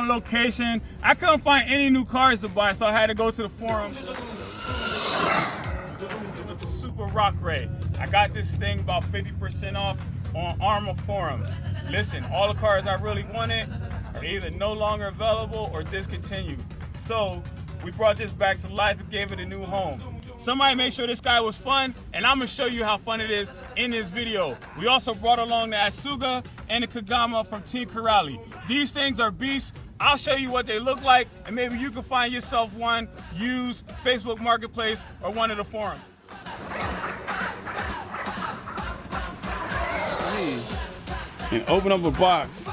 location. I couldn't find any new cars to buy, so I had to go to the forum. Super Rock Rey. I got this thing about 50% off on Arrma forums. Listen, all the cars I really wanted are either no longer available or discontinued. So we brought this back to life and gave it a new home. Somebody made sure this guy was fun, and I'm gonna show you how fun it is in this video. We also brought along the Asuga and the Kagama from Team Corrali. These things are beasts. I'll show you what they look like, and maybe you can find yourself one, use Facebook Marketplace or one of the forums. And open up a box,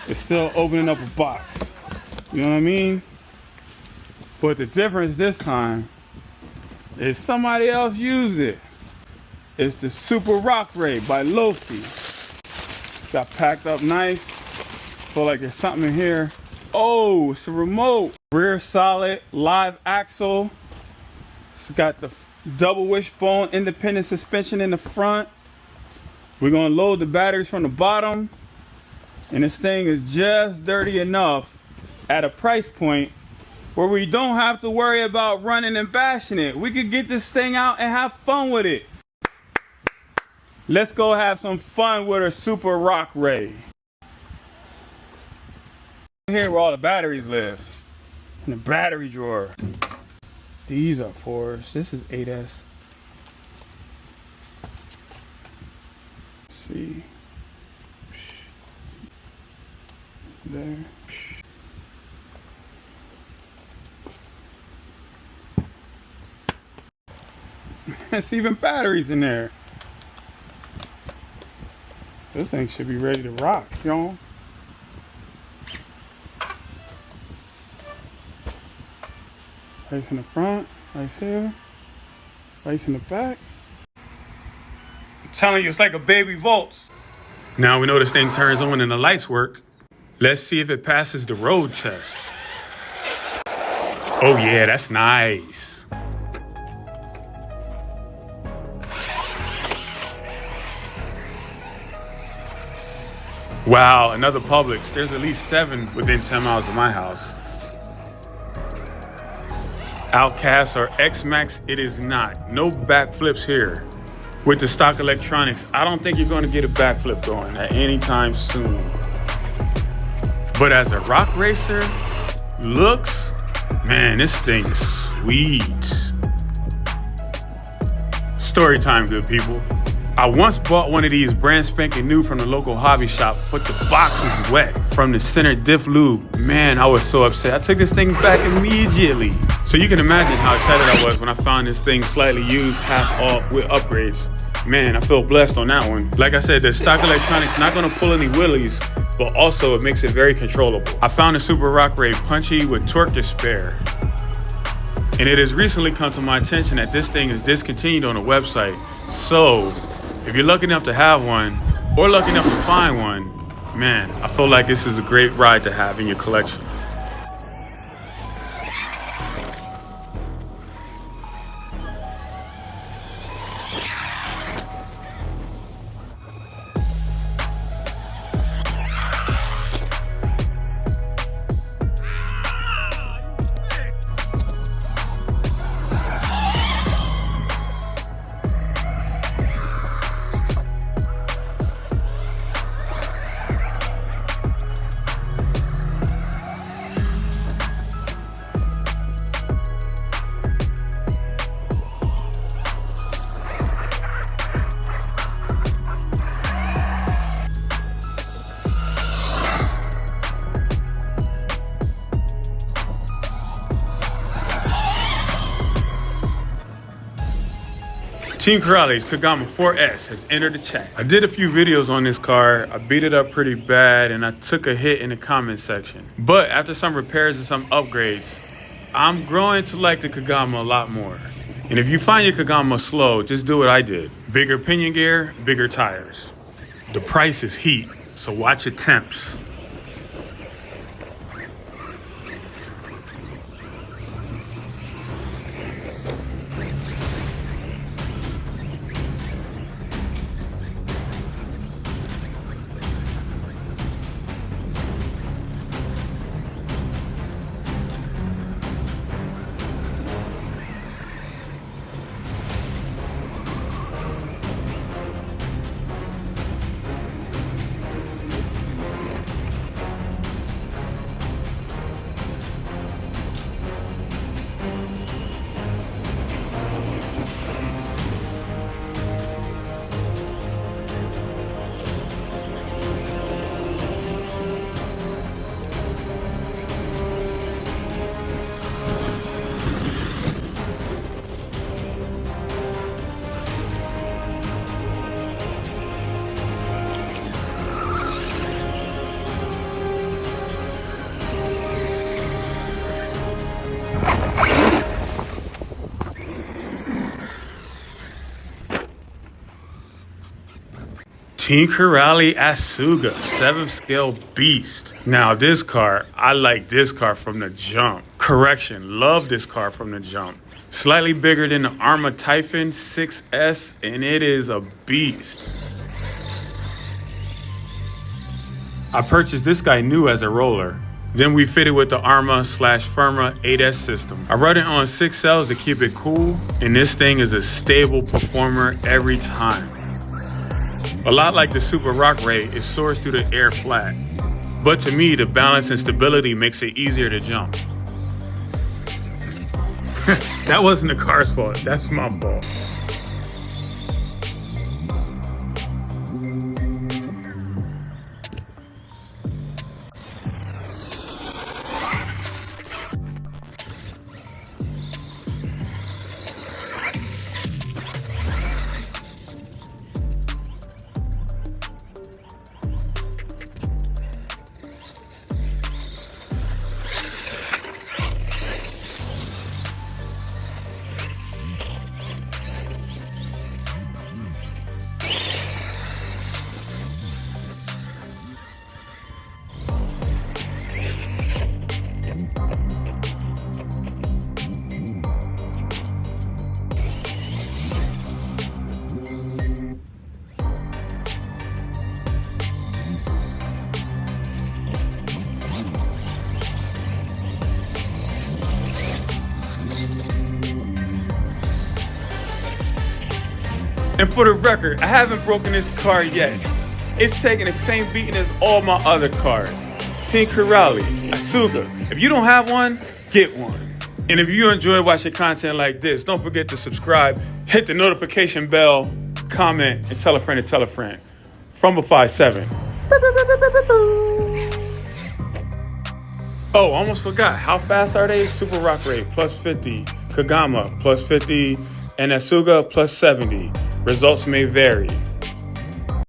it's still opening up a box. You know what I mean? But the difference this time is somebody else used it. It's the Super Rock Rey by Losi. Got packed up nice. Feel like there's something in here. Oh, it's a remote. Rear solid, live axle. It's got the double wishbone independent suspension in the front. We're gonna load the batteries from the bottom. And this thing is just dirty enough at a price point where we don't have to worry about running and bashing it. We could get this thing out and have fun with it. Let's go have some fun with a Super Rock Rey. Here where all the batteries live, in the battery drawer. These are 4s, this is 8S. See, there. There's even batteries in there. This thing should be ready to rock, y'all. Lights in the front, lights here, lights in the back. I'm telling you, it's like a baby Volts. Now we know this thing turns on and the lights work. Let's see if it passes the road test. Oh yeah, that's nice. Wow, another Publix. There's at least 7 within 10 miles of my house. Outcast or X-Max, it is not. No backflips here. With the stock electronics, I don't think you're gonna get a backflip going at any time soon. But as a rock racer, looks, man, this thing is sweet. Story time, good people. I once bought one of these brand spanking new from the local hobby shop, but the box was wet from the center diff lube. Man, I was so upset. I took this thing back immediately. So you can imagine how excited I was when I found this thing slightly used, half off with upgrades. Man, I feel blessed on that one. Like I said, the stock electronics not gonna pull any wheelies, but also it makes it very controllable. I found the Super Rock Rey punchy with torque to spare. And it has recently come to my attention that this thing is discontinued on the website. So, if you're lucky enough to have one, or lucky enough to find one, man, I feel like this is a great ride to have in your collection. Team Corrali's Kagama 4S has entered the chat. I did a few videos on this car. I beat it up pretty bad and I took a hit in the comment section. But after some repairs and some upgrades, I'm growing to like the Kagama a lot more. And if you find your Kagama slow, just do what I did. Bigger pinion gear, bigger tires. The price is heat, so watch your temps. Team Corrali Asuga, 7th scale beast. Now this car, I like this car from the jump. Correction, love this car from the jump. Slightly bigger than the Arrma Typhon 6S, and it is a beast. I purchased this guy new as a roller. Then we fitted with the Arrma/Firma 8S system. I run it on 6 cells to keep it cool, and this thing is a stable performer every time. A lot like the Super Rock Rey, it soars through the air flat. But to me, the balance and stability makes it easier to jump. That wasn't the car's fault, that's my fault. And for the record, I haven't broken this car yet. It's taking the same beating as all my other cars. Team Corrali, Asuga. If you don't have one, get one. And if you enjoy watching content like this, don't forget to subscribe, hit the notification bell, comment, and tell a friend to tell a friend. From a 5'7". Oh, almost forgot. How fast are they? Super Rock Rey, plus 50. Kagama, plus 50. And Asuga, plus 70. Results may vary.